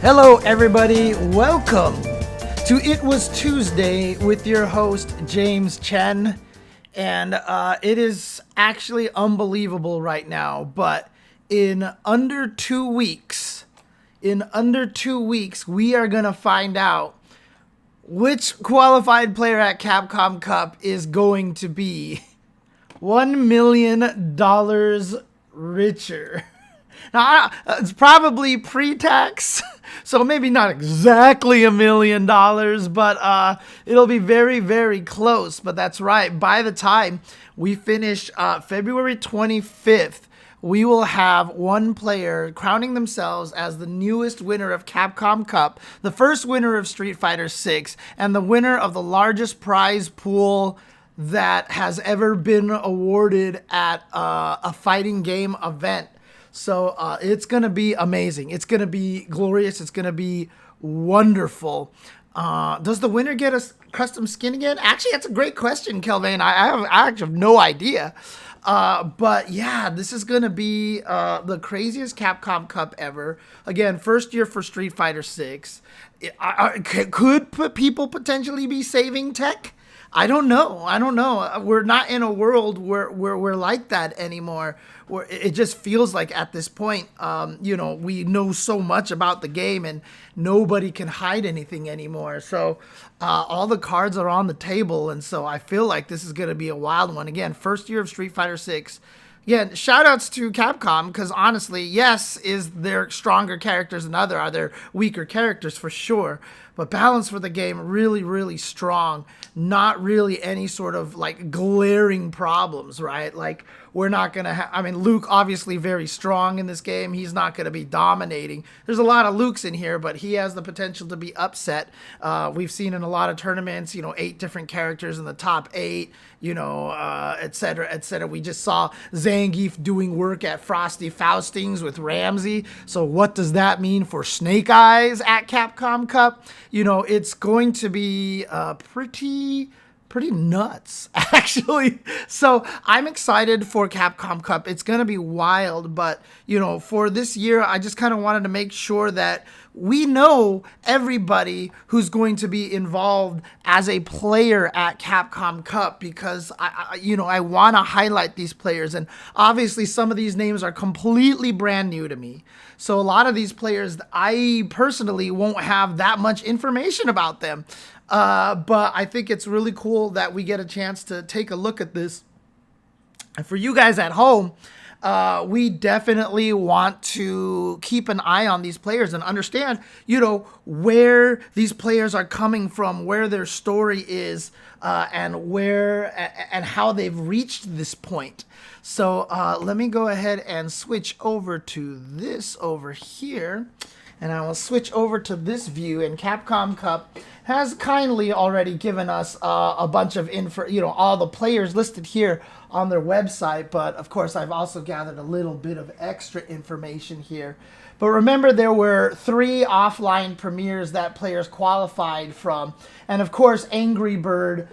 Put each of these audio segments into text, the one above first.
Hello, everybody. Welcome to It Was Tuesday with your host, James Chen. And it is actually unbelievable right now, but in under 2 weeks, we are going to find out which qualified player at Capcom Cup is going to be $1 million richer. Now, it's probably pre-tax, so maybe not exactly $1 million, but it'll be very, very close. But that's right. By the time we finish February 25th, we will have one player crowning themselves as the newest winner of Capcom Cup, the first winner of Street Fighter 6, and the winner of the largest prize pool that has ever been awarded at a fighting game event. So it's going to be amazing. It's going to be glorious. It's going to be wonderful. Does the winner get a custom skin again? Actually, that's a great question, Kelvin. I actually have no idea. But yeah, this is going to be the craziest Capcom Cup ever. Again, first year for Street Fighter 6. Could people potentially be saving tech? I don't know. We're not in a world where we're like that anymore. Where it just feels like at this point, we know so much about the game and nobody can hide anything anymore. So all the cards are on the table, and so I feel like this is going to be a wild one. Again, first year of Street Fighter 6. Again, shout-outs to Capcom, because honestly, yes, is there stronger characters than other? Are there weaker characters? For sure. But balance for the game, really, really strong. Not really any sort of, like, glaring problems, right? Like, we're not going to have... I mean, Luke, obviously very strong in this game. He's not going to be dominating. There's a lot of Lukes in here, but he has the potential to be upset. We've seen in a lot of tournaments, 8 different characters in the top 8, et cetera, et cetera. We just saw Zangief doing work at Frosty Faustings with Ramsey. So what does that mean for Snake Eyes at Capcom Cup? It's going to be pretty nuts, actually. So I'm excited for Capcom Cup. It's going to be wild, but, for this year, I just kind of wanted to make sure that we know everybody who's going to be involved as a player at Capcom Cup, because I want to highlight these players. And obviously some of these names are completely brand new to me. So a lot of these players, I personally won't have that much information about them. But I think it's really cool that we get a chance to take a look at this. And for you guys at home, we definitely want to keep an eye on these players and understand, where these players are coming from, where their story is, and how they've reached this point. So let me go ahead and switch over to this over here. And I will switch over to this view, and Capcom Cup has kindly already given us a bunch of info, all the players listed here on their website. But of course, I've also gathered a little bit of extra information here. But remember, there were 3 offline premieres that players qualified from. And of course, AngryBird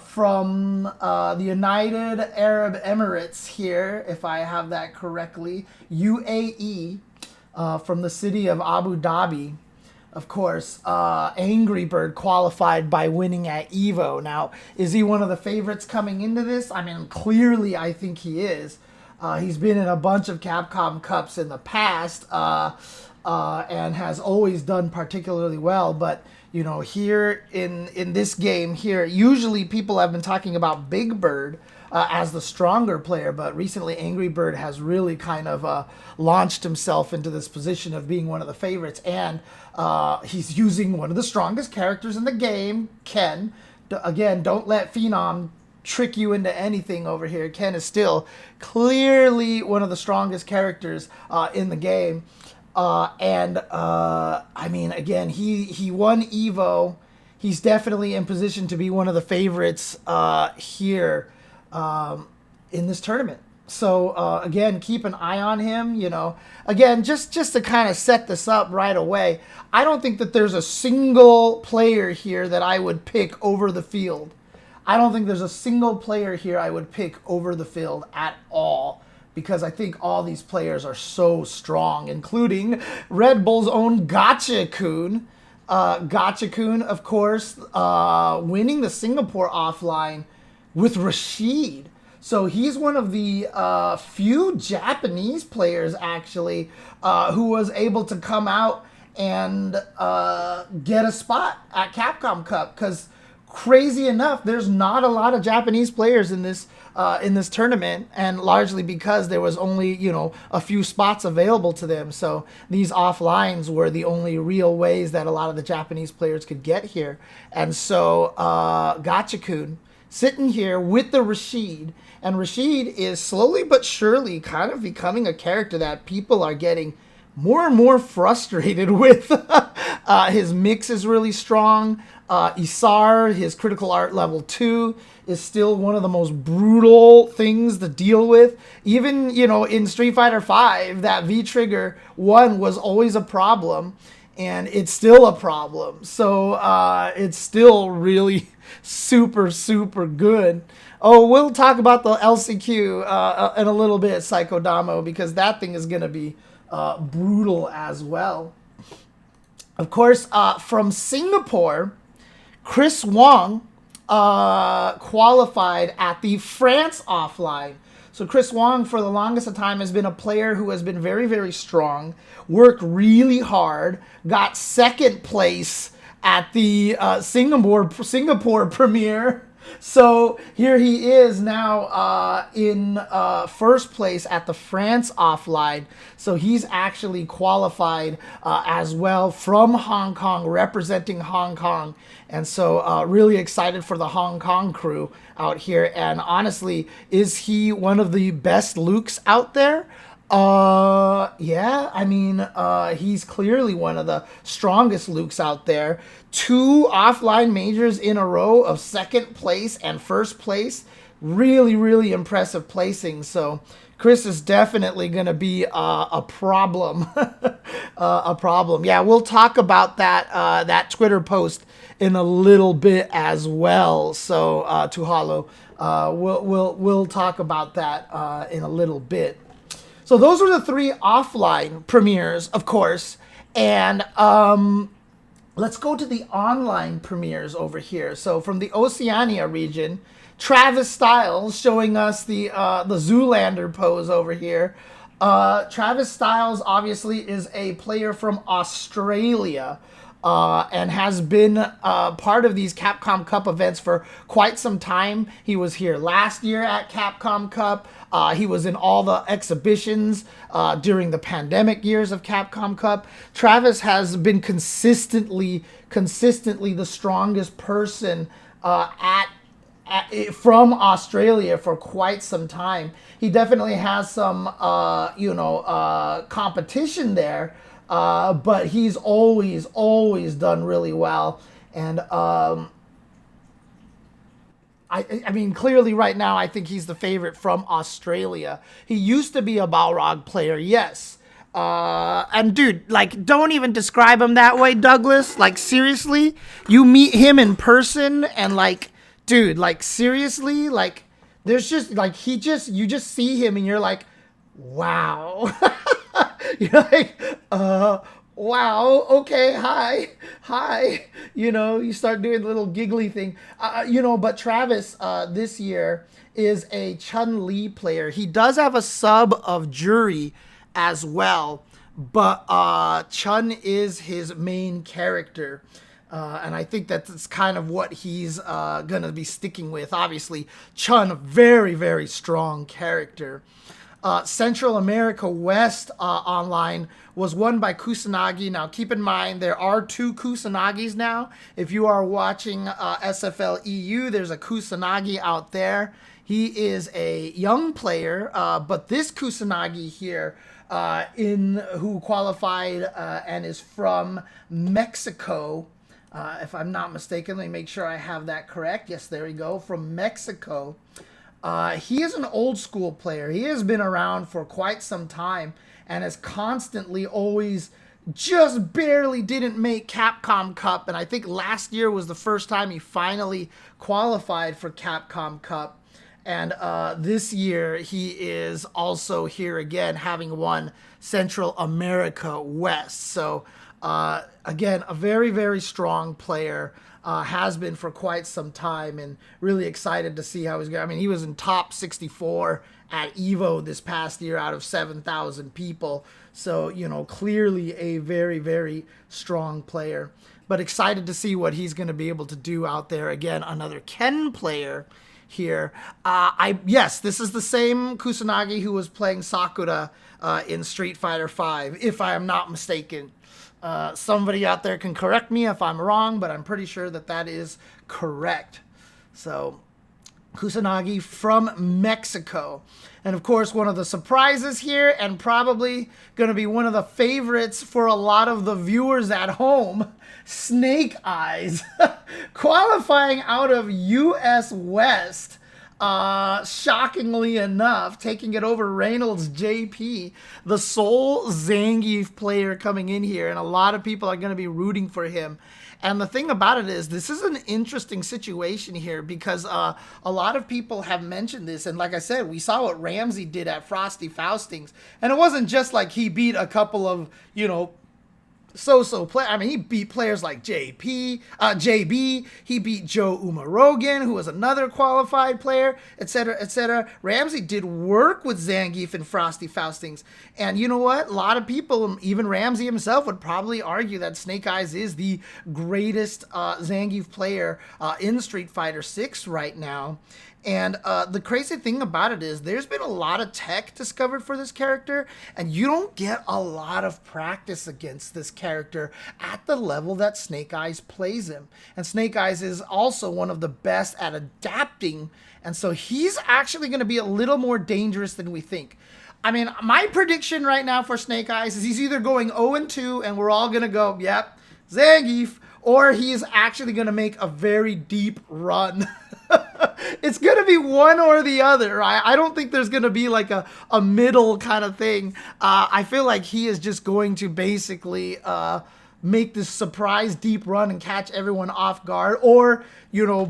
from the United Arab Emirates here, if I have that correctly, UAE. From the city of Abu Dhabi, of course, AngryBird qualified by winning at EVO. Now, is he one of the favorites coming into this? I mean, clearly I think he is. He's been in a bunch of Capcom Cups in the past and has always done particularly well. But, here in this game here, usually people have been talking about Big Bird as the stronger player, but recently AngryBird has really kind of launched himself into this position of being one of the favorites, and he's using one of the strongest characters in the game, Ken. Again, don't let Phenom trick you into anything over here. Ken is still clearly one of the strongest characters in the game. I mean, again, he won EVO. He's definitely in position to be one of the favorites here in this tournament. So again, keep an eye on him. Again, just to kind of set this up right away, I don't think that there's a single player here that I would pick over the field. I don't think there's a single player here I would pick over the field at all. because I think all these players are so strong, including Red Bull's own Gachikun. Gachikun, of course, winning the Singapore offline with Rashid. So he's one of the few Japanese players, actually, who was able to come out and get a spot at Capcom Cup. Because crazy enough, there's not a lot of Japanese players in this tournament, and largely because there was only, a few spots available to them. So these offlines were the only real ways that a lot of the Japanese players could get here. And so Gachikun sitting here with the Rashid, and Rashid is slowly but surely kind of becoming a character that people are getting more and more frustrated with. His mix is really strong. Isar, his critical art level 2, is still one of the most brutal things to deal with. Even, in Street Fighter V, that V-Trigger 1 was always a problem, and it's still a problem. So it's still really super, super good. Oh, we'll talk about the LCQ in a little bit, Psycho Damo, because that thing is going to be brutal as well. Of course, from Singapore, Chris Wong qualified at the France offline. So Chris Wong, for the longest of time, has been a player who has been very, very strong, worked really hard, got second place at the Singapore premiere. So here he is now in first place at the France offline. So he's actually qualified as well from Hong Kong, representing Hong Kong. And so really excited for the Hong Kong crew out here. And honestly, is he one of the best Lukes out there? Yeah, I mean, he's clearly one of the strongest Lukes out there. 2 offline majors in a row of second place and first place. Really, really impressive placing. So Chris is definitely going to be a problem. A problem. Yeah, we'll talk about that Twitter post in a little bit as well. So Tuhalo, we'll talk about that in a little bit. So those were the 3 offline premieres, of course, and let's go to the online premieres over here. So from the Oceania region, Travis Styles showing us the Zoolander pose over here. Travis Styles obviously is a player from Australia. And has been part of these Capcom Cup events for quite some time. He was here last year at Capcom Cup. He was in all the exhibitions during the pandemic years of Capcom Cup. Travis has been consistently the strongest person from Australia for quite some time. He definitely has some, competition there. But he's always done really well. And I mean, clearly right now, I think he's the favorite from Australia. He used to be a Balrog player, yes. And dude, like, don't even describe him that way, Douglas. Like, seriously, you meet him in person and like, dude, like, seriously, like, there's just, like, you just see him and you're like, wow. You're like, wow, okay, hi. You start doing the little giggly thing. But Travis this year is a Chun-Li player. He does have a sub of Jury as well, but Chun is his main character. And I think that's kind of what he's going to be sticking with. Obviously, Chun, very, very strong character. Central America West online was won by Kusanagi. Now, keep in mind, there are 2 Kusanagis now. If you are watching SFL EU, there's a Kusanagi out there. He is a young player, but this Kusanagi here, who qualified and is from Mexico, if I'm not mistaken, let me make sure I have that correct. Yes, there we go, from Mexico. He is an old school player. He has been around for quite some time and has constantly always just barely didn't make Capcom Cup. And I think last year was the first time he finally qualified for Capcom Cup. And this year, he is also here again, having won Central America West. So, again, a very, very strong player. Has been for quite some time, and really excited to see how he's going. I mean, he was in top 64 at Evo this past year out of 7,000 people. So, clearly a very, very strong player. But excited to see what he's going to be able to do out there. Again, another Ken player here. Yes, this is the same Kusanagi who was playing Sakura in Street Fighter V, if I am not mistaken. Somebody out there can correct me if I'm wrong, but I'm pretty sure that is correct. So, Kusanagi from Mexico. And of course, one of the surprises here, and probably going to be one of the favorites for a lot of the viewers at home, Snake Eyez, qualifying out of US West. Shockingly enough, taking it over Reynolds JP, the sole Zangief player coming in here, and a lot of people are going to be rooting for him. And the thing about it is, this is an interesting situation here because a lot of people have mentioned this. And like I said, we saw what Ramsey did at Frosty Faustings. And it wasn't just like he beat a couple of, so-so play. I mean, he beat players like JB. He beat Joe Umarogan, who was another qualified player, etc., etc. Ramsey did work with Zangief and Frosty Faustings. And you know what? A lot of people, even Ramsey himself, would probably argue that Snake Eyez is the greatest Zangief player in Street Fighter 6 right now. And the crazy thing about it is there's been a lot of tech discovered for this character, and you don't get a lot of practice against this character at the level that Snake Eyez plays him. And Snake Eyez is also one of the best at adapting, and so he's actually going to be a little more dangerous than we think. I mean, my prediction right now for Snake Eyez is he's either going 0-2, and we're all going to go, yep, Zangief, or he is actually going to make a very deep run. It's going to be one or the other. I don't think there's going to be like a middle kind of thing. I feel like he is just going to basically make this surprise deep run and catch everyone off guard. Or,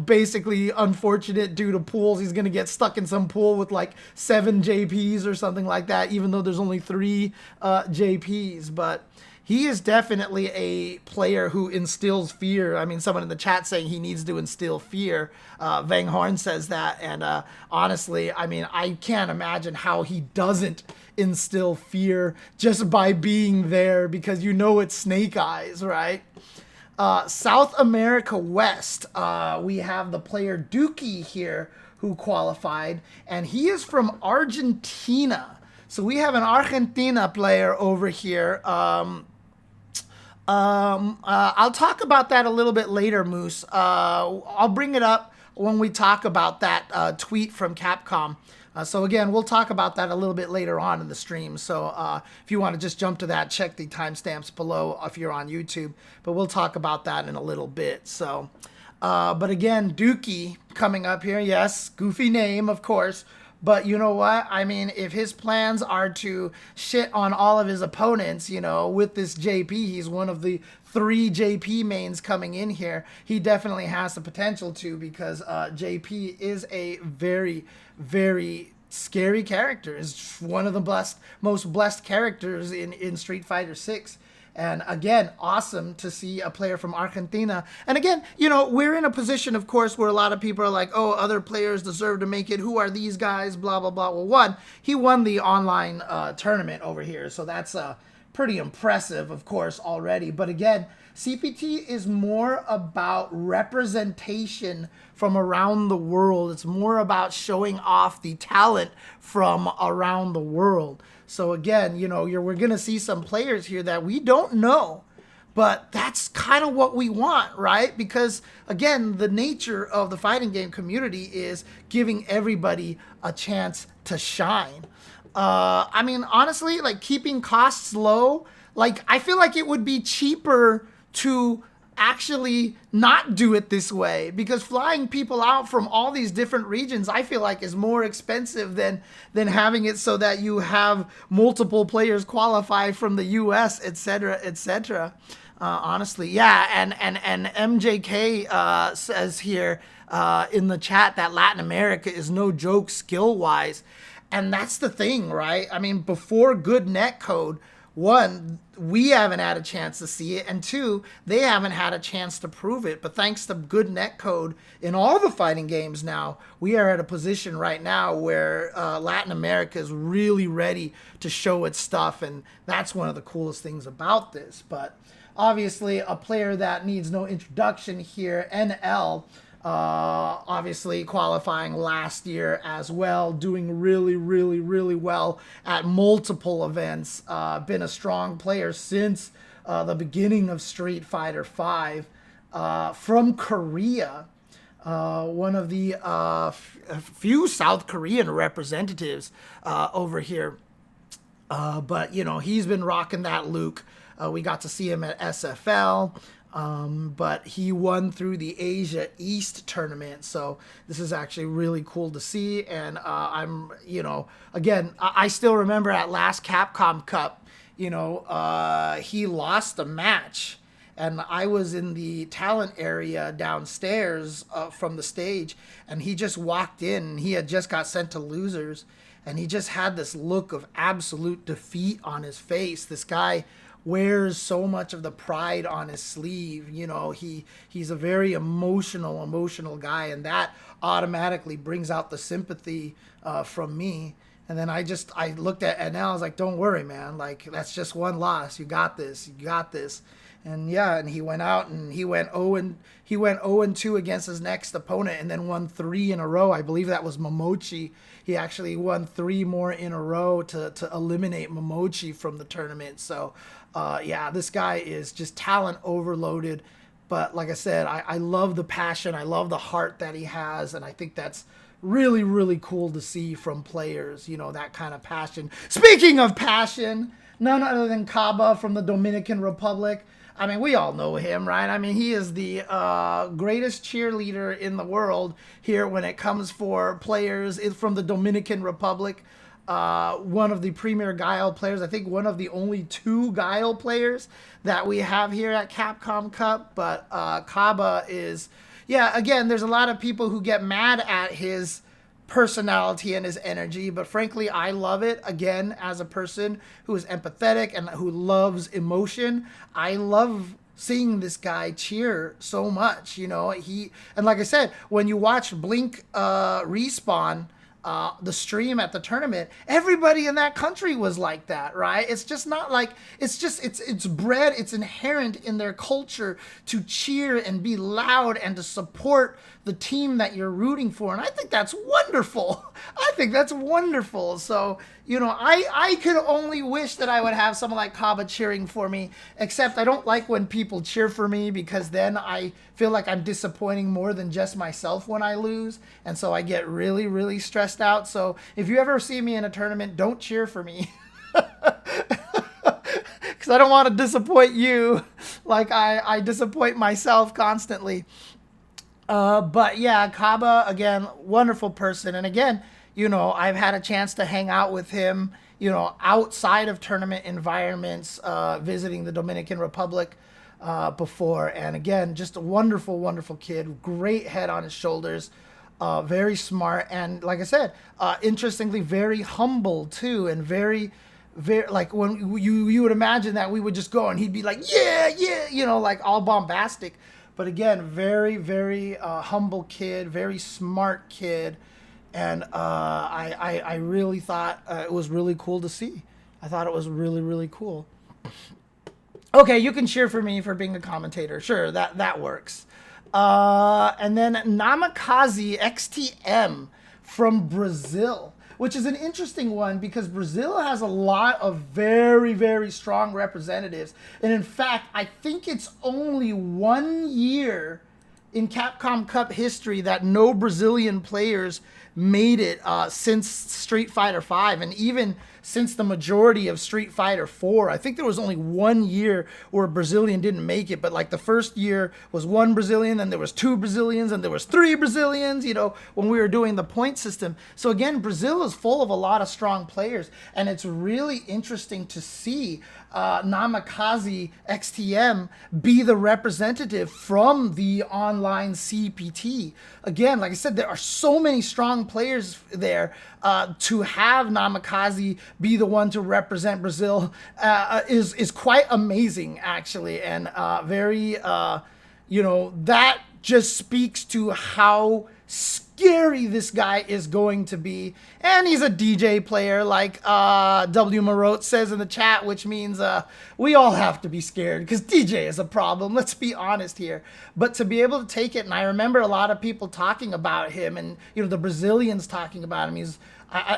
basically unfortunate due to pools, he's going to get stuck in some pool with like 7 JPs or something like that, even though there's only 3 JPs. But he is definitely a player who instills fear. I mean, someone in the chat saying he needs to instill fear. Vang Horn says that. And honestly, I mean, I can't imagine how he doesn't instill fear just by being there, because it's Snake Eyez, right? South America West, we have the player Dookie here who qualified, and he is from Argentina. So we have an Argentina player over here. I'll talk about that a little bit later, Moose. I'll bring it up when we talk about that tweet from Capcom. So again, we'll talk about that a little bit later on in the stream. So if you want to just jump to that, check the timestamps below if you're on YouTube. But we'll talk about that in a little bit. So, but again, Dookie coming up here. Yes, goofy name, of course. But you know what? I mean, if his plans are to shit on all of his opponents, with this JP, he's one of the 3 JP mains coming in here. He definitely has the potential to, because JP is a very, very scary character. Is one of the most blessed characters in Street Fighter 6. And again, awesome to see a player from Argentina. And again, we're in a position, of course, where a lot of people are like, oh, other players deserve to make it. Who are these guys? Blah, blah, blah. Well, he won the online tournament over here. So that's pretty impressive, of course, already. But again, CPT is more about representation from around the world. It's more about showing off the talent from around the world. So again, we're going to see some players here that we don't know, but that's kind of what we want, right? Because again, the nature of the fighting game community is giving everybody a chance to shine. I mean, honestly, like keeping costs low, like I feel like it would be cheaper to actually not do it this way, because flying people out from all these different regions, I feel like, is more expensive than having it so that you have multiple players qualify from the US, etc., etc. Honestly, yeah, and MJK says here in the chat that Latin America is no joke skill wise, and that's the thing, right? I mean, before good netcode, one, we haven't had a chance to see it, and two, they haven't had a chance to prove it. But thanks to good netcode in all the fighting games now, we are at a position right now where Latin America is really ready to show its stuff, and that's one of the coolest things about this. But obviously, a player that needs no introduction here, NL, obviously qualifying last year as well, doing really, really, really well at multiple events. Been a strong player since the beginning of Street Fighter V. From Korea, one of the few South Korean representatives over here. But, you know, he's been rocking that Luke. We got to see him at SFL. But he won through the Asia East tournament. So this is actually really cool to see. And I'm, you know, again, I still remember at last Capcom Cup, you know, he lost a match. And I was in the talent area downstairs from the stage. And he just walked in. He had just got sent to losers. And he just had this look of absolute defeat on his face. This guy wears so much of the pride on his sleeve. You know, he's a very emotional guy, and that automatically brings out the sympathy from me. And then I looked at NL, I was like, don't worry, man, like that's just one loss, you got this. And yeah, and he went out and he went 0-2 against his next opponent, and then won 3 in a row. I believe that was Momochi. He actually won 3 more in a row to eliminate Momochi from the tournament. So yeah, this guy is just talent overloaded. But like I said, I love the passion. I love the heart that he has. And I think that's really, really cool to see from players, you know, that kind of passion. Speaking of passion, none other than Caba from the Dominican Republic. I mean, we all know him, right? I mean, he is the greatest cheerleader in the world here when it comes for players from the Dominican Republic. One of the premier Guile players. I think one of the only 2 Guile players that we have here at Capcom Cup. But Caba is, yeah, again, there's a lot of people who get mad at his personality and his energy, but frankly, I love it. Again, as a person who is empathetic and who loves emotion, I love seeing this guy cheer so much. You know, and like I said, when you watch Blink Respawn, the stream at the tournament, everybody in that country was like that, right? It's just not like, it's bred, it's inherent in their culture to cheer and be loud and to support the team that you're rooting for. And I think that's wonderful. I think that's wonderful. So, you know, I could only wish that I would have someone like Caba cheering for me, except I don't like when people cheer for me, because then I feel like I'm disappointing more than just myself when I lose. And so I get really, really stressed out. So if you ever see me in a tournament, don't cheer for me. Because I don't want to disappoint you like I disappoint myself constantly. But yeah, Caba, again, wonderful person. And again, you know, I've had a chance to hang out with him, you know, outside of tournament environments, visiting the Dominican Republic before. And again, just a wonderful, wonderful kid, great head on his shoulders, very smart. And like I said, interestingly, very humble too. And very, like when you would imagine that we would just go and he'd be like, yeah, you know, like all bombastic. But again, very, very humble kid, very smart kid. And I really thought it was really cool to see. I thought it was really, really cool. Okay, you can cheer for me for being a commentator. Sure, that works. And then NamikazeeXTM from Brazil, which is an interesting one because Brazil has a lot of very, very strong representatives. And in fact, I think it's only 1 year in Capcom Cup history that no Brazilian players made it since Street Fighter V. And even since the majority of Street Fighter 4. I think there was only 1 year where a Brazilian didn't make it, but like the first year was 1 Brazilian, then there was 2 Brazilians, and there was 3 Brazilians, you know, when we were doing the point system. So again, Brazil is full of a lot of strong players, and it's really interesting to see NamikazeeXTM be the representative from the online CPT. Again, like I said, there are so many strong players there. To have Namikaze be the one to represent Brazil is quite amazing, actually, and very, you know, that just speaks to how scary this guy is going to be. And he's a DJ player, like W. Marote says in the chat, which means we all have to be scared because DJ is a problem. Let's be honest here. But to be able to take it, and I remember a lot of people talking about him, and you know, the Brazilians talking about him. He's,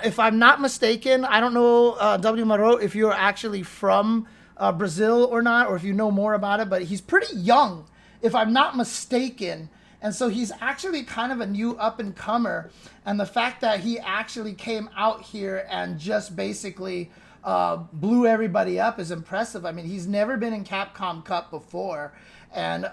if I'm not mistaken, I don't know, W. Marote, if you're actually from Brazil or not, or if you know more about it, but he's pretty young, if I'm not mistaken. And so he's actually kind of a new up-and-comer. And the fact that he actually came out here and just basically blew everybody up is impressive. I mean, he's never been in Capcom Cup before. And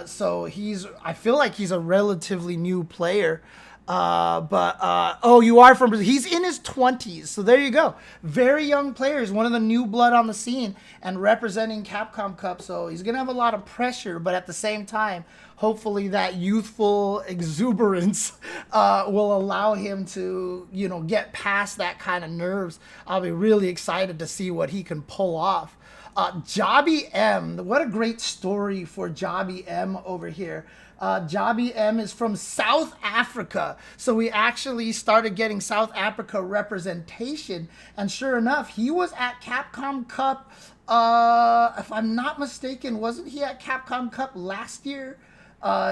so I feel like he's a relatively new player. Oh, you are from Brazil. He's in his 20s. So there you go. Very young player. He's one of the new blood on the scene and representing Capcom Cup. So he's going to have a lot of pressure, but at the same time, hopefully that youthful exuberance will allow him to, you know, get past that kind of nerves. I'll be really excited to see what he can pull off. JabhiM, what a great story for JabhiM over here. JabhiM is from South Africa. So we actually started getting South Africa representation. And sure enough, he was at Capcom Cup. If I'm not mistaken, wasn't he at Capcom Cup last year?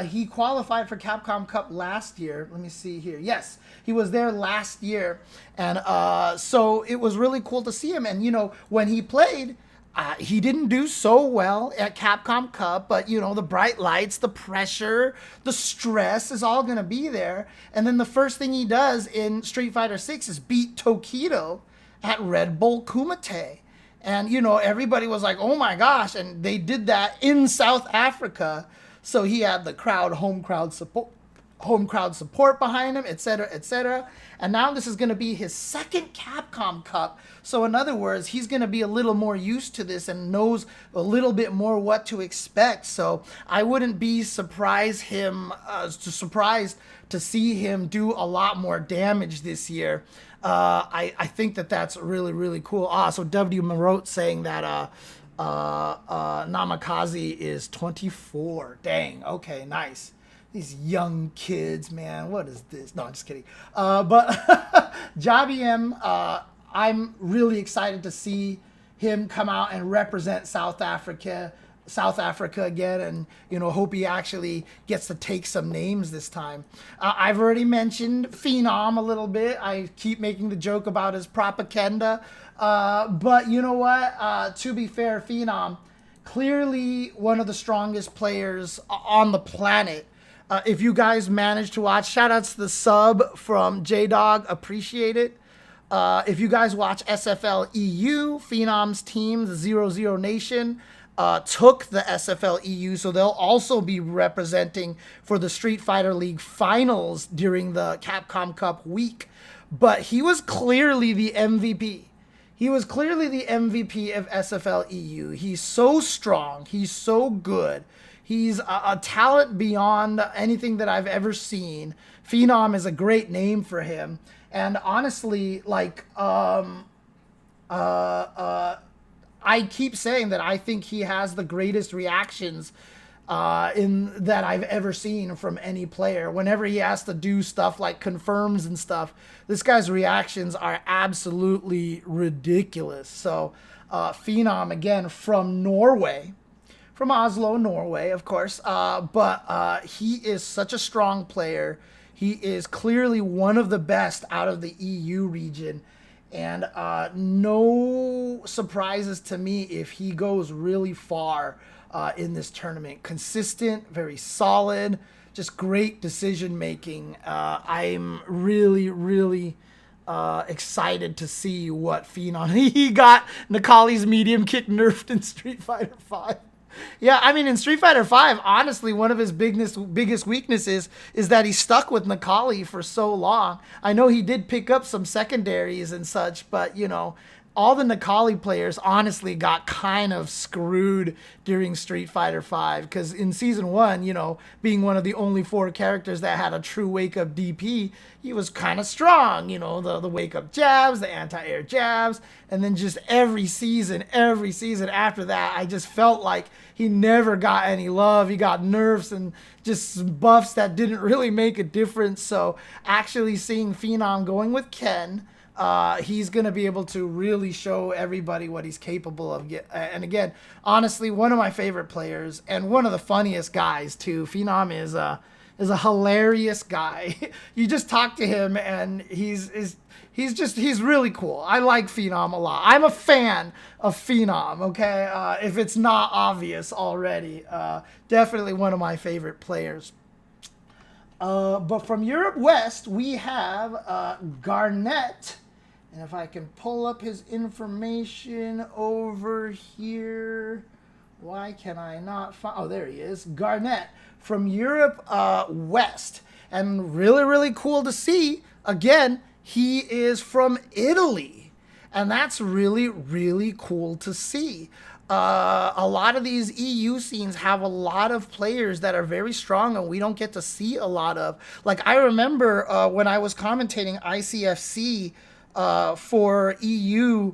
He qualified for Capcom Cup last year. Let me see here. Yes, he was there last year. And so it was really cool to see him. And, you know, when he played, he didn't do so well at Capcom Cup, but, you know, the bright lights, the pressure, the stress is all going to be there. And then the first thing he does in Street Fighter 6 is beat Tokido at Red Bull Kumite. And, you know, everybody was like, oh my gosh. And they did that in South Africa. So he had the crowd, home crowd support behind him, etc., etc. And now this is going to be his second Capcom Cup. So in other words, he's going to be a little more used to this and knows a little bit more what to expect. So I wouldn't be surprised to see him do a lot more damage this year. I think that's really, really cool. So W. Marote saying that Namikaze is 24. Dang. Okay, nice. These young kids, man. What is this? No, I'm just kidding. But JabhiM, I'm really excited to see him come out and represent South Africa again, and, you know, hope he actually gets to take some names this time. I've already mentioned Phenom a little bit. I keep making the joke about his propaganda, but you know what? To be fair, Phenom, clearly one of the strongest players on the planet. If you guys managed to watch, shout outs to the sub from J-Dog, appreciate it. If you guys watch SFL EU, Phenom's team, the 00 Nation, took the SFL EU, so they'll also be representing for the Street Fighter League finals during the Capcom Cup week. But he was clearly the MVP. He was clearly the MVP of SFL EU. He's so strong. He's so good. He's a talent beyond anything that I've ever seen. Phenom is a great name for him. And honestly, like, I keep saying that I think he has the greatest reactions that I've ever seen from any player. Whenever he has to do stuff like confirms and stuff, this guy's reactions are absolutely ridiculous. So Phenom, again, from Norway. From Oslo, Norway, of course. But he is such a strong player. He is clearly one of the best out of the EU region. And no surprises to me if he goes really far in this tournament. Consistent, very solid, just great decision making. I'm really, really excited to see what Phenom he got. Necalli's medium kick nerfed in Street Fighter V. Yeah, I mean, in Street Fighter V, honestly, one of his biggest weaknesses is that he stuck with Necalli for so long. I know he did pick up some secondaries and such, but, you know, all the Necalli players honestly got kind of screwed during Street Fighter V, because in Season 1, you know, being one of the only 4 characters that had a true wake-up DP, he was kind of strong, you know, the wake-up jabs, the anti-air jabs, and then just every season after that, I just felt like he never got any love. He got nerfs and just buffs that didn't really make a difference. So actually seeing Phenom going with Ken, he's going to be able to really show everybody what he's capable of. And again, honestly, one of my favorite players and one of the funniest guys too. Phenom is a hilarious guy. You just talk to him and he's really cool. I like Phenom a lot. I'm a fan of Phenom, okay? If it's not obvious already. Definitely one of my favorite players. But from Europe West, we have Garnet. And if I can pull up his information over here, why can I not find... Oh, there he is. Garnet from Europe West. And really, really cool to see. Again, he is from Italy. And that's really, really cool to see. A lot of these EU scenes have a lot of players that are very strong and we don't get to see a lot of. Like, I remember when I was commentating ICFC for EU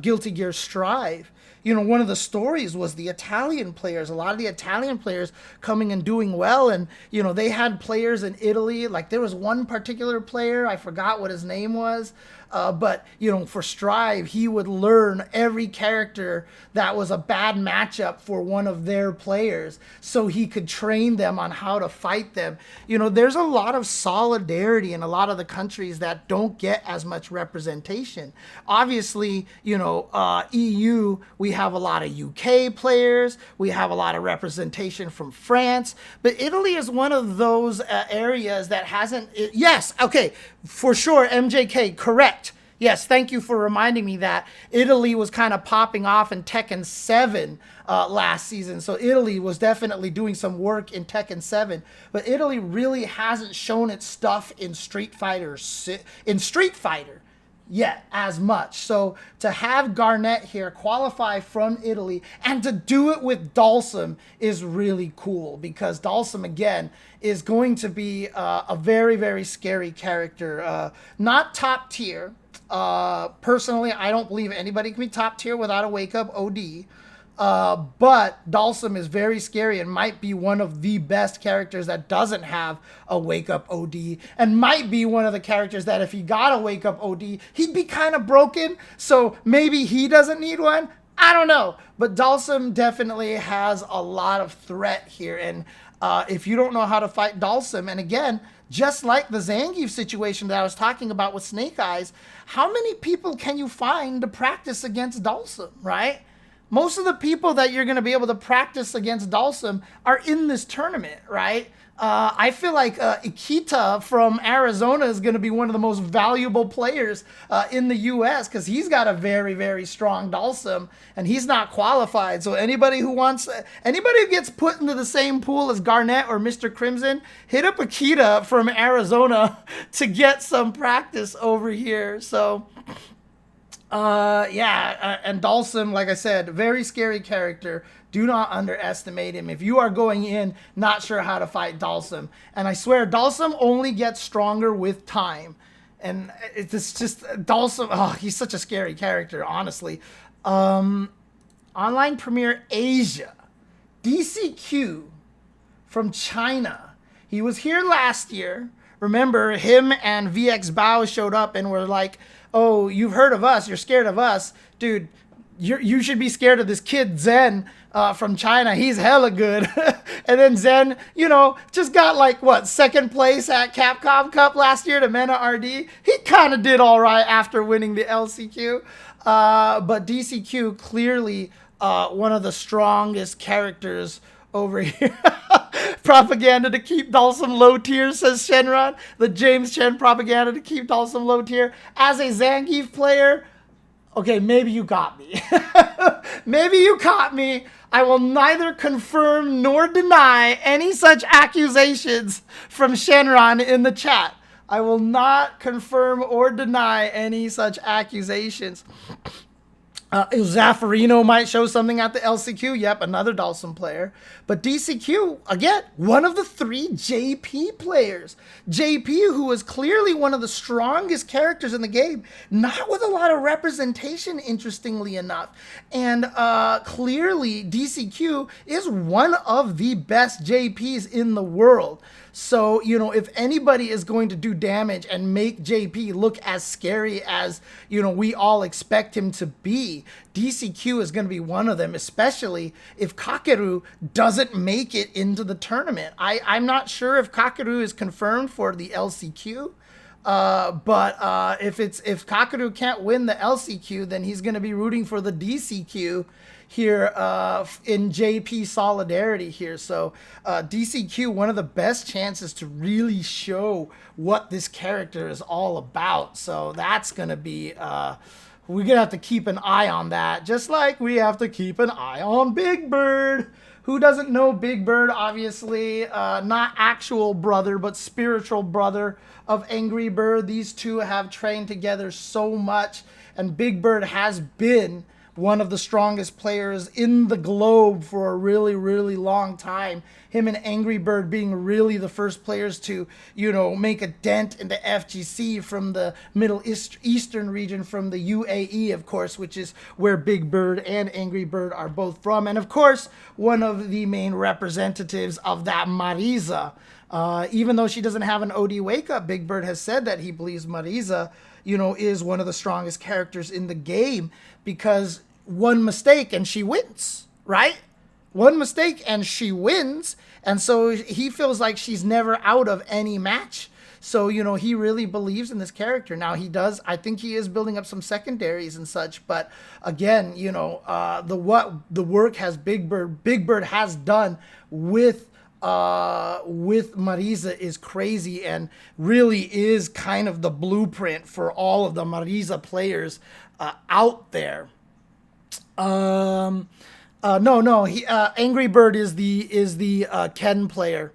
Guilty Gear Strive, you know, one of the stories was the Italian players. A lot of the Italian players coming and doing well. And, you know, they had players in Italy. Like, there was one particular player, I forgot what his name was. But, you know, for Strive, he would learn every character that was a bad matchup for one of their players so he could train them on how to fight them. You know, there's a lot of solidarity in a lot of the countries that don't get as much representation. Obviously, you know, EU, we have a lot of UK players. We have a lot of representation from France. But Italy is one of those areas that hasn't... Yes, okay, for sure, MJK, correct. Yes, thank you for reminding me that Italy was kind of popping off in Tekken 7 last season. So Italy was definitely doing some work in Tekken 7. But Italy really hasn't shown its stuff in Street Fighter yet as much. So to have Garnet here qualify from Italy and to do it with Dalsum is really cool, because Dalsum, again, is going to be a very, very scary character. Not top tier. Personally, I don't believe anybody can be top tier without a wake-up OD. But Dalsum is very scary and might be one of the best characters that doesn't have a wake-up OD, and might be one of the characters that if he got a wake-up OD, he'd be kind of broken, so maybe he doesn't need one. I don't know. But Dalsum definitely has a lot of threat here, and if you don't know how to fight Dalsum, and again, just like the Zangief situation that I was talking about with Snake Eyes, how many people can you find to practice against Dalsum, right? Most of the people that you're going to be able to practice against Dalsum are in this tournament, right? I feel like Ikita from Arizona is going to be one of the most valuable players in the U.S. because he's got a very, very strong Dalsum, and he's not qualified. So anybody who gets put into the same pool as Garnet or Mr. Crimson, hit up Ikita from Arizona to get some practice over here. So... and Dalsum, like I said, very scary character. Do not underestimate him if you are going in not sure how to fight Dalsum. And I swear, Dalsum only gets stronger with time. And it's just, Dalsum, oh, he's such a scary character, honestly. Online Premier Asia, DCQ from China. He was here last year. Remember, him and VX Bao showed up and were like, oh, you've heard of us, you're scared of us. Dude, you should be scared of this kid Zen from China. He's hella good. And then Zen, you know, just got like, what, second place at Capcom Cup last year to Mena RD. He kind of did all right after winning the LCQ. But DCQ, clearly one of the strongest characters over here. propaganda to keep Dalsum low tier, says Shenron. The James Chen propaganda to keep Dalsum low tier. As a Zangief player, okay, maybe you got me. Maybe you caught me. I will neither confirm nor deny any such accusations from Shenron in the chat. I will not confirm or deny any such accusations. Zaffarino might show something at the LCQ. Yep, another Dalsum player. But DCQ, again, one of the 3 JP players. JP, who was clearly one of the strongest characters in the game, not with a lot of representation, interestingly enough. And clearly, DCQ is one of the best JPs in the world. So, you know, if anybody is going to do damage and make JP look as scary as, you know, we all expect him to be, DCQ is going to be one of them, especially if Kakeru doesn't make it into the tournament. I'm not sure if Kakeru is confirmed for the LCQ. But if Kakeru can't win the LCQ, then he's going to be rooting for the DCQ here in JP solidarity here. So DCQ, one of the best chances to really show what this character is all about. So that's going to be, we're going to have to keep an eye on that, just like we have to keep an eye on Big Bird. Who doesn't know Big Bird, obviously, not actual brother, but spiritual brother of AngryBird. These two have trained together so much, and Big Bird has been one of the strongest players in the globe for a really, really long time. Him and AngryBird being really the first players to, you know, make a dent into FGC from the Middle Eastern region, from the UAE, of course, which is where Big Bird and AngryBird are both from. And of course, one of the main representatives of that, Marisa. Even though she doesn't have an OD wake up, Big Bird has said that he believes Marisa, you know, is one of the strongest characters in the game, because one mistake and she wins, right? One mistake and she wins. And so he feels like she's never out of any match. So, you know, he really believes in this character. Now he does, I think he is building up some secondaries and such, but again, you know, the work has Big Bird has done with Marisa is crazy, and really is kind of the blueprint for all of the Marisa players out there. AngryBird is the Ken player.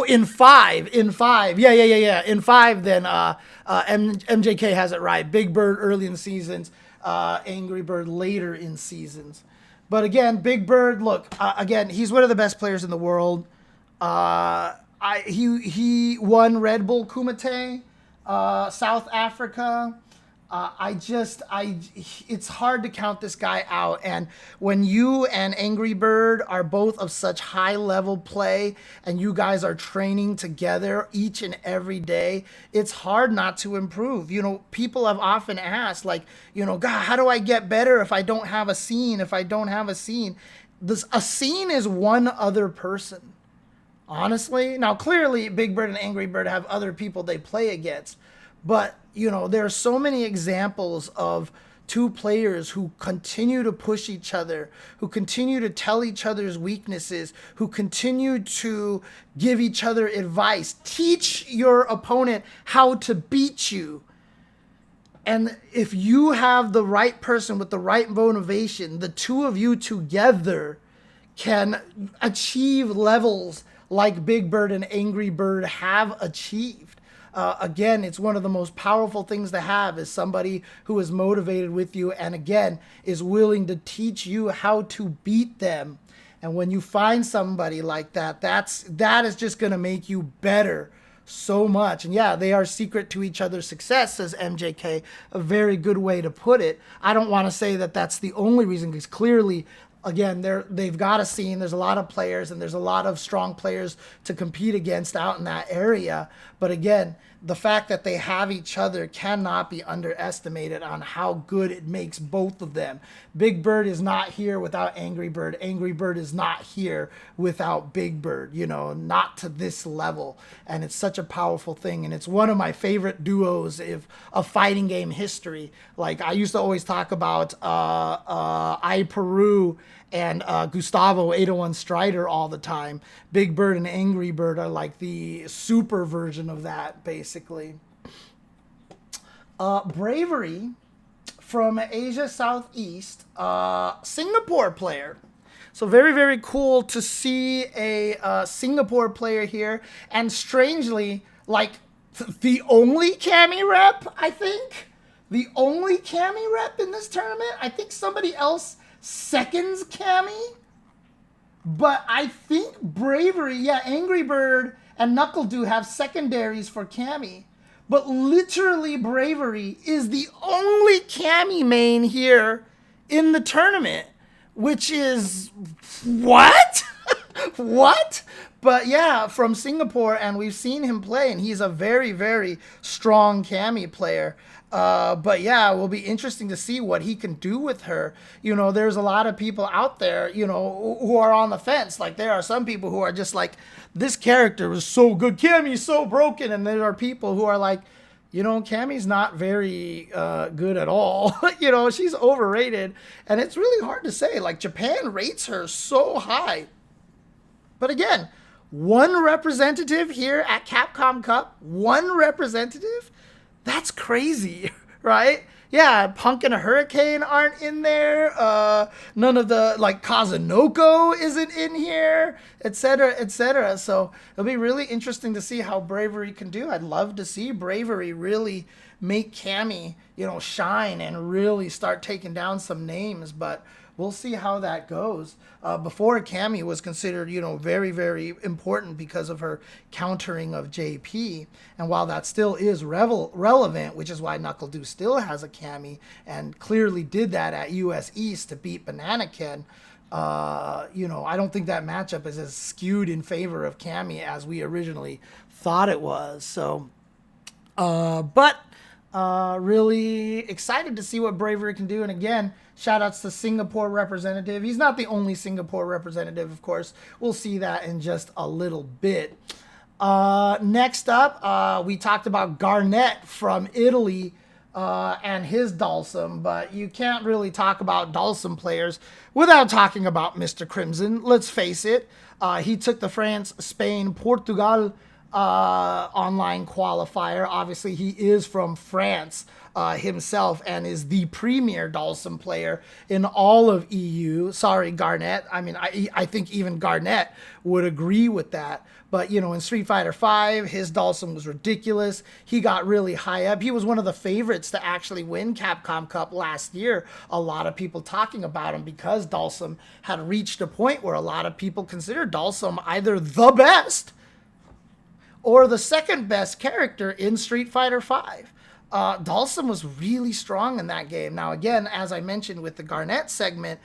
In five. Yeah. In 5, then MJK has it right. Big Bird early in seasons, AngryBird later in seasons. But again, Big Bird, look, again, he's one of the best players in the world. He won Red Bull Kumite, South Africa. It's hard to count this guy out. And when you and AngryBird are both of such high level play, and you guys are training together each and every day, it's hard not to improve. You know, people have often asked, like, you know, God, how do I get better if I don't have a scene? A scene is one other person, honestly. Now, clearly, Big Bird and AngryBird have other people they play against, but you know, there are so many examples of two players who continue to push each other, who continue to tell each other's weaknesses, who continue to give each other advice, teach your opponent how to beat you. And if you have the right person with the right motivation, the two of you together can achieve levels like Big Bird and AngryBird have achieved. Again, it's one of the most powerful things to have, is somebody who is motivated with you and, again, is willing to teach you how to beat them. And when you find somebody like that, that is just going to make you better so much. And yeah, they are secret to each other's success, says MJK. A very good way to put it. I don't want to say that that's the only reason, because clearly, again, they've got a scene. There's a lot of players, and there's a lot of strong players to compete against out in that area. But again, the fact that they have each other cannot be underestimated on how good it makes both of them. Big Bird is not here without Angry Bird. Angry Bird is not here without Big Bird, you know, not to this level. And it's such a powerful thing. And it's one of my favorite duos of fighting game history. Like, I used to always talk about I Peru and Gustavo 801 Strider all the time. Big Bird and Angry Bird are like the super version of that, basically. Bravery from Asia Southeast, Singapore player. So very, very cool to see a Singapore player here. And strangely, like the only Cammy rep, I think. The only Cammy rep in this tournament. I think somebody else seconds Cammy, but I think Bravery, yeah, Angry Bird and NuckleDu have secondaries for Cammy, but literally Bravery is the only Cammy main here in the tournament, which is what? What? But yeah, from Singapore, and we've seen him play, and he's a very, very strong Cammy player. But yeah, it will be interesting to see what he can do with her. You know, there's a lot of people out there, you know, who are on the fence. Like, there are some people who are just like, this character is so good, Cammy's so broken. And there are people who are like, you know, Cammy's not very good at all. You know, she's overrated. And it's really hard to say. Like, Japan rates her so high. But again, one representative here at Capcom Cup, one representative. That's crazy, right? Yeah, Punk and a Hurricane aren't in there. None of the, like, Kazunoko isn't in here, etc., etc. So it'll be really interesting to see how Bravery can do. I'd love to see Bravery really make Cammy, you know, shine and really start taking down some names. But we'll see how that goes. Before, Cammy was considered, you know, very, very important because of her countering of JP. And while that still is relevant, which is why NuckleDu still has a Cammy and clearly did that at US East to beat Banana Ken, you know, I don't think that matchup is as skewed in favor of Cammy as we originally thought it was. So, really excited to see what Bravery can do. And again, shout outs to Singapore representative. He's not the only Singapore representative, of course. We'll see that in just a little bit. Next up, we talked about Garnet from Italy and his Dalsum, but you can't really talk about Dalsum players without talking about Mr. Crimson. Let's face it. He took the France, Spain, Portugal online qualifier. Obviously, he is from France himself and is the premier Dalsum player in all of EU. Sorry, Garnet. I mean, I think even Garnet would agree with that. But, you know, in Street Fighter V, his Dalsum was ridiculous. He got really high up. He was one of the favorites to actually win Capcom Cup last year. A lot of people talking about him because Dalsum had reached a point where a lot of people consider Dalsum either the best or the second best character in Street Fighter V. Dalsum was really strong in that game. Now, again, as I mentioned with the Garnet segment,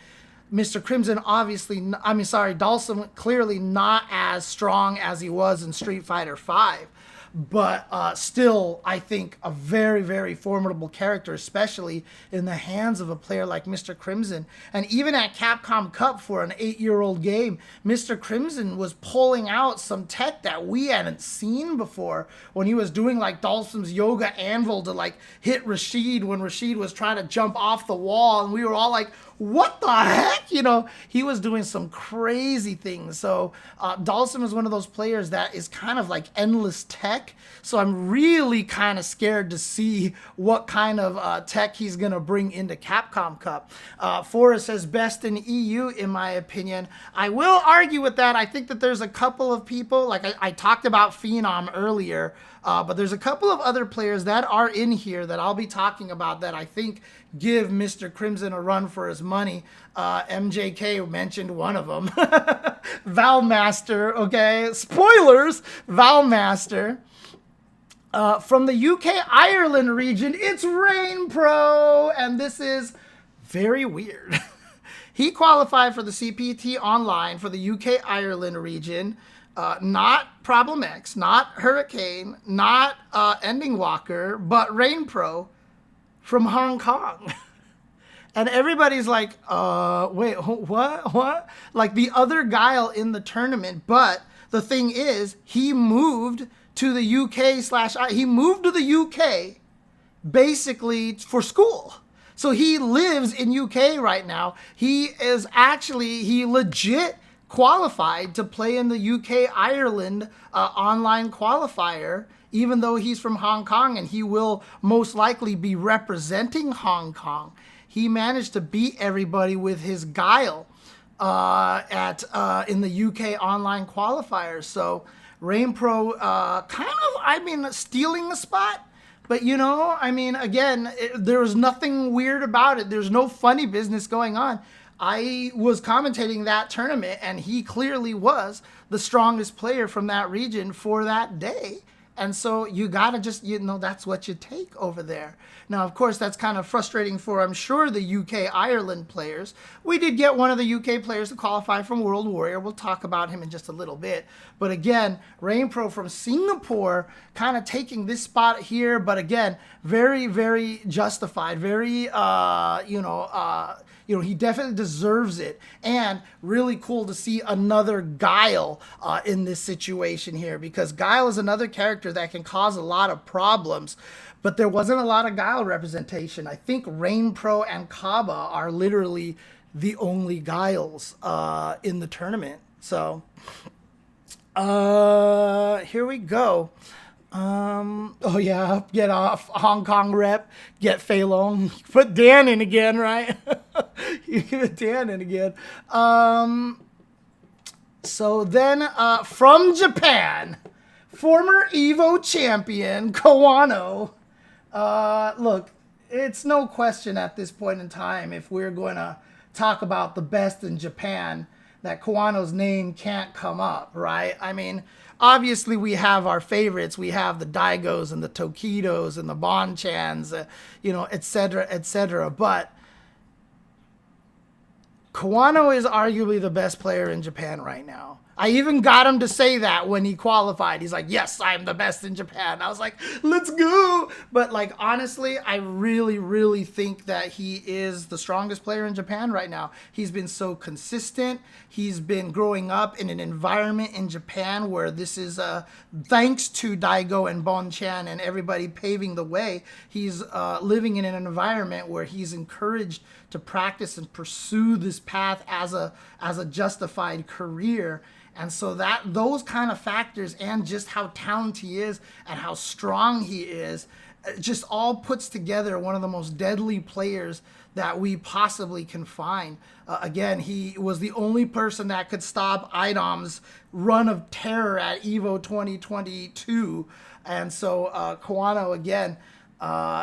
Mr. Crimson Dalsum clearly not as strong as he was in Street Fighter V. But still, I think a very, very formidable character, especially in the hands of a player like Mr. Crimson. And even at Capcom Cup for an 8-year-old game, Mr. Crimson was pulling out some tech that we hadn't seen before when he was doing like Dalsum's Yoga Anvil to like hit Rashid when Rashid was trying to jump off the wall. And we were all like, what the heck? You know, he was doing some crazy things. So Dalsum is one of those players that is kind of like endless tech. So I'm really kind of scared to see what kind of tech he's going to bring into Capcom Cup. Forrest says best in EU, in my opinion. I will argue with that. I think that there's a couple of people, like I talked about Phenom earlier, but there's a couple of other players that are in here that I'll be talking about that I think give Mr. Crimson a run for his money. MJK mentioned one of them. Valmaster, okay? Spoilers, Valmaster. From the UK Ireland region, it's Rainpro, and this is very weird. He qualified for the CPT online for the UK Ireland region. not Problem X, not Hurricane, not Ending Walker, but Rainpro from Hong Kong. And everybody's like, wait, what? Like the other Guile in the tournament. But the thing is, he moved to the UK he moved to the UK basically for school. So he lives in UK right now. He legit qualified to play in the UK-Ireland online qualifier, even though he's from Hong Kong, and he will most likely be representing Hong Kong. He managed to beat everybody with his Guile in the UK online qualifiers. So Rainpro stealing the spot. But, again, there was nothing weird about it. There's no funny business going on. I was commentating that tournament, and he clearly was the strongest player from that region for that day. And so you got to just, that's what you take over there. Now, of course, that's kind of frustrating for, I'm sure, the UK-Ireland players. We did get one of the UK players to qualify from World Warrior. We'll talk about him in just a little bit. But again, Rainpro from Singapore kind of taking this spot here. But again, very, very justified. Very, he definitely deserves it. And really cool to see another Guile in this situation here, because Guile is another character that can cause a lot of problems. But there wasn't a lot of Guile representation. I think Rainpro and Caba are literally the only Guiles in the tournament. So here we go. Get off Hong Kong rep, get Phenom, put Dan in again, right? You put Dan in again. So then from Japan, former Evo champion Kawano. Look, it's no question at this point in time, if we're going to talk about the best in Japan, that Kawano's name can't come up, right? I mean, obviously we have our favorites. We have the Daigos and the Tokidos and the Bonchans, et cetera, et cetera. But Kawano is arguably the best player in Japan right now. I even got him to say that when he qualified. He's like, yes, I'm the best in Japan. I was like, let's go. But honestly, I really, really think that he is the strongest player in Japan right now. He's been so consistent. He's been growing up in an environment in Japan where this is, thanks to Daigo and Bonchan and everybody paving the way, he's living in an environment where he's encouraged to practice and pursue this path as a justified career. And so those kind of factors, and just how talented he is and how strong he is, just all puts together one of the most deadly players that we possibly can find. Again, he was the only person that could stop IDOM's run of terror at EVO 2022. And so Kawano, again,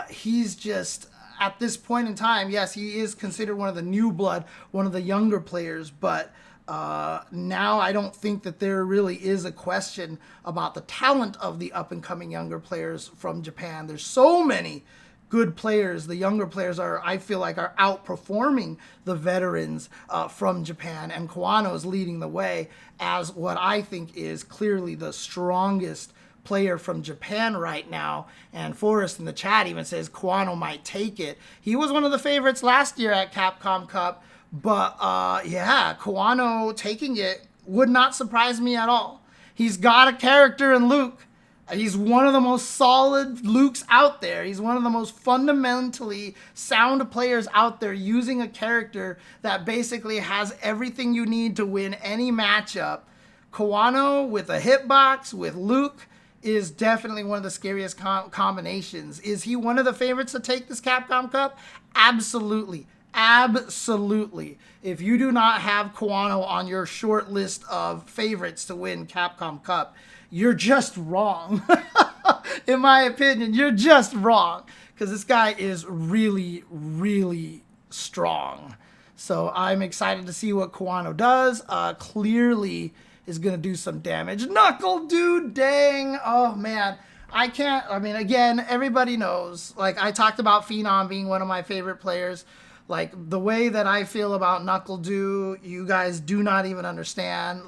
he's just, at this point in time, yes, he is considered one of the new blood, one of the younger players, but now I don't think that there really is a question about the talent of the up-and-coming younger players from Japan. There's so many good players. The younger players I feel like, are outperforming the veterans from Japan, and Kawano is leading the way as what I think is clearly the strongest player from Japan right now. And Forrest in the chat even says Kawano might take it. He was one of the favorites last year at Capcom Cup. But, Kawano taking it would not surprise me at all. He's got a character in Luke. He's one of the most solid Lukes out there. He's one of the most fundamentally sound players out there, using a character that basically has everything you need to win any matchup. Kawano with a hitbox, with Luke, is definitely one of the scariest combinations. Is he one of the favorites to take this Capcom Cup? Absolutely. Absolutely. If you do not have Kawano on your short list of favorites to win Capcom Cup, you're just wrong. In my opinion, you're just wrong, because this guy is really, really strong. So I'm excited to see what Kawano does. Clearly is going to do some damage. NuckleDu, dang. Oh, man. Again, everybody knows. I talked about Phenom being one of my favorite players. The way that I feel about NuckleDu, you guys do not even understand.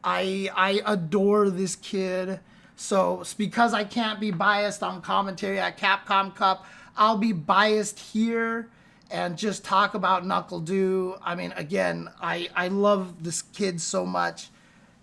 I adore this kid. So because I can't be biased on commentary at Capcom Cup, I'll be biased here and just talk about NuckleDu. I mean, again, I love this kid so much.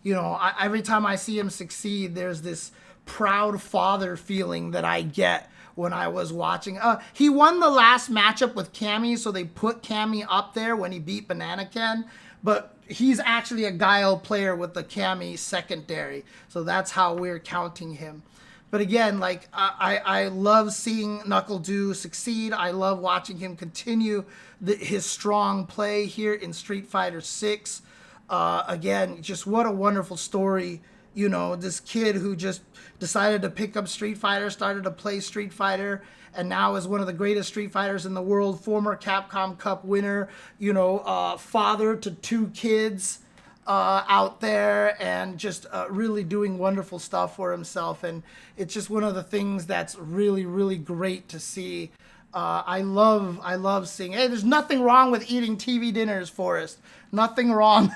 You know, every time I see him succeed, there's this proud father feeling that I get when I was watching. He won the last matchup with Cammy, so they put Cammy up there when he beat Banana Ken. But he's actually a Guile player with the Cammy secondary. So that's how we're counting him. But again, like, I love seeing NuckleDu succeed. I love watching him continue his strong play here in Street Fighter 6. Again, just what a wonderful story. You know, this kid who just decided to pick up Street Fighter, started to play Street Fighter, and now is one of the greatest Street Fighters in the world, former Capcom Cup winner, you know, father to 2 kids out there, and just really doing wonderful stuff for himself. And it's just one of the things that's really, really great to see. I love seeing, hey, there's nothing wrong with eating TV dinners, Forrest. Nothing wrong.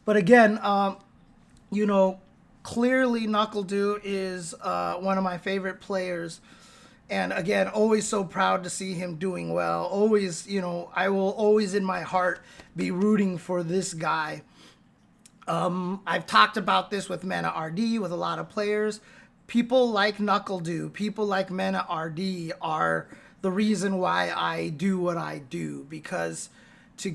But again, you know, clearly NuckleDu is one of my favorite players. And again, always so proud to see him doing well. Always, you know, I will always in my heart be rooting for this guy. I've talked about this with Mena RD, with a lot of players. People like NuckleDu, people like Mena RD are the reason why I do what I do. Because to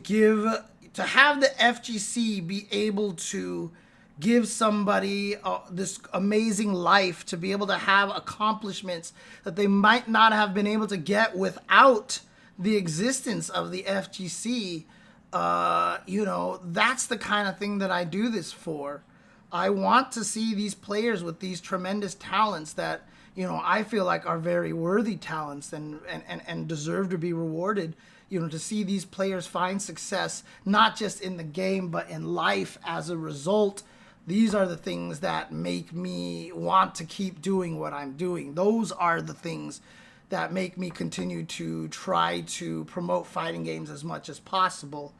have the FGC be able to give somebody this amazing life, to be able to have accomplishments that they might not have been able to get without the existence of the FGC, you know, that's the kind of thing that I do this for. I want to see these players with these tremendous talents that, you know, I feel like are very worthy talents and deserve to be rewarded. You know, to see these players find success, not just in the game, but in life as a result. These are the things that make me want to keep doing what I'm doing. Those are the things that make me continue to try to promote fighting games as much as possible.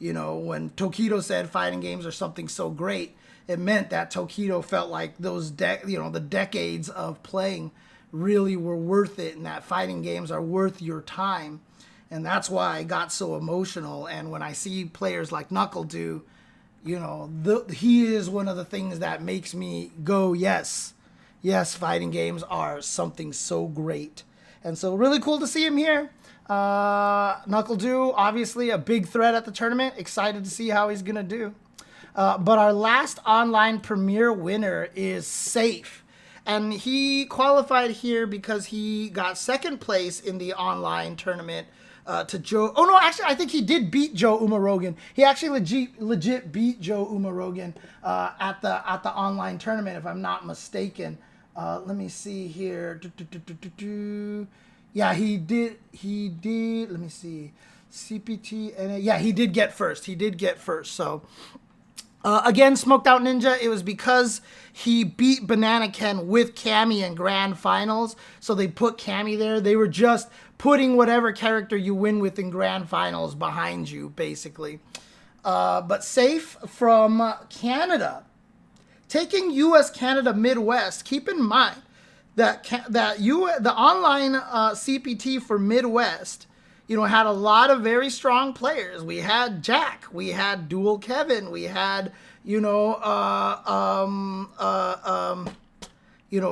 You know, when Tokido said fighting games are something so great, it meant that Tokido felt like those the decades of playing really were worth it, and that fighting games are worth your time. And that's why I got so emotional. And when I see players like NuckleDu, you know, he is one of the things that makes me go, yes, fighting games are something so great. And so really cool to see him here. NuckleDu, obviously a big threat at the tournament. Excited to see how he's going to do. But our last online premier winner is Sayff. And he qualified here because he got second place in the online tournament to Joe. Oh, no, actually, I think he did beat Joe Umarogan. He actually legit beat Joe Umarogan at the online tournament, if I'm not mistaken. Let me see here. Yeah, he did. Let me see. CPT. And yeah, he did get first. So, again, Smoked Out Ninja, it was because he beat Banana Ken with Cammy in grand finals. So they put Cammy there. They were just putting whatever character you win with in grand finals behind you, basically. But Sayff from Canada, taking U.S., Canada, Midwest. Keep in mind that the online CPT for Midwest, you know, had a lot of very strong players. We had Jack, we had Dual Kevin, we had, you know,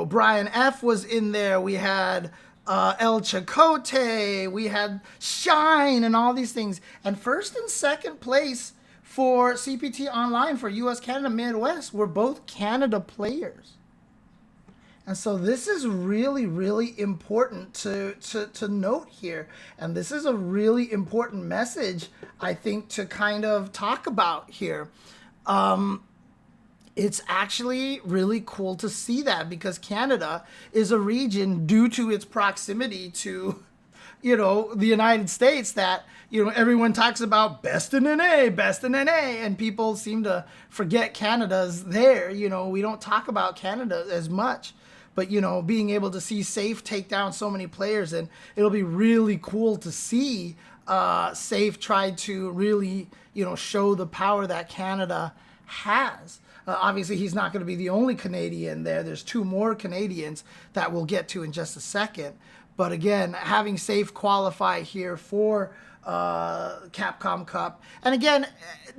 Brian F was in there. We had El Chicote, we had Shine, and all these things. And first and second place for CPT Online for U.S., Canada, Midwest were both Canada players. And so this is really, really important to note here. And this is a really important message, I think, to kind of talk about here. It's actually really cool to see that, because Canada is a region, due to its proximity to, you know, the United States, that, you know, everyone talks about best in NA, and people seem to forget Canada's there. You know, we don't talk about Canada as much. But, you know, being able to see Sayff take down so many players, and it'll be really cool to see Sayff try to really, you know, show the power that Canada has. Obviously, he's not going to be the only Canadian there. There's 2 more Canadians that we'll get to in just a second. But again, having Sayff qualify here for Capcom Cup. And again,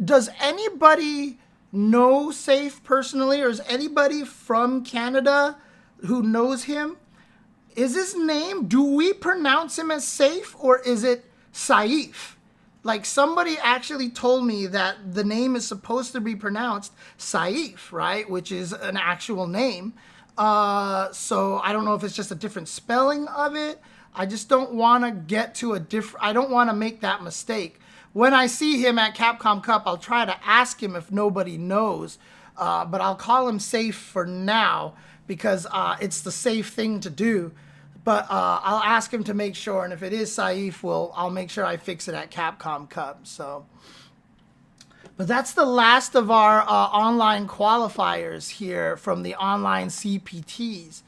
does anybody know Sayff personally, or is anybody from Canada who knows him? Is his name, do we pronounce him as Sayff, or is it Sayff? Like, somebody actually told me that the name is supposed to be pronounced Sayff, right? Which is an actual name. So I don't know if it's just a different spelling of it. I just don't want to get to I don't want to make that mistake. When I see him at Capcom Cup, I'll try to ask him if nobody knows. But I'll call him Sayff for now, because it's the safe thing to do. But I'll ask him to make sure, and if it is Sayff, I'll make sure I fix it at Capcom Cup. So, but that's the last of our online qualifiers here from the online CPTs.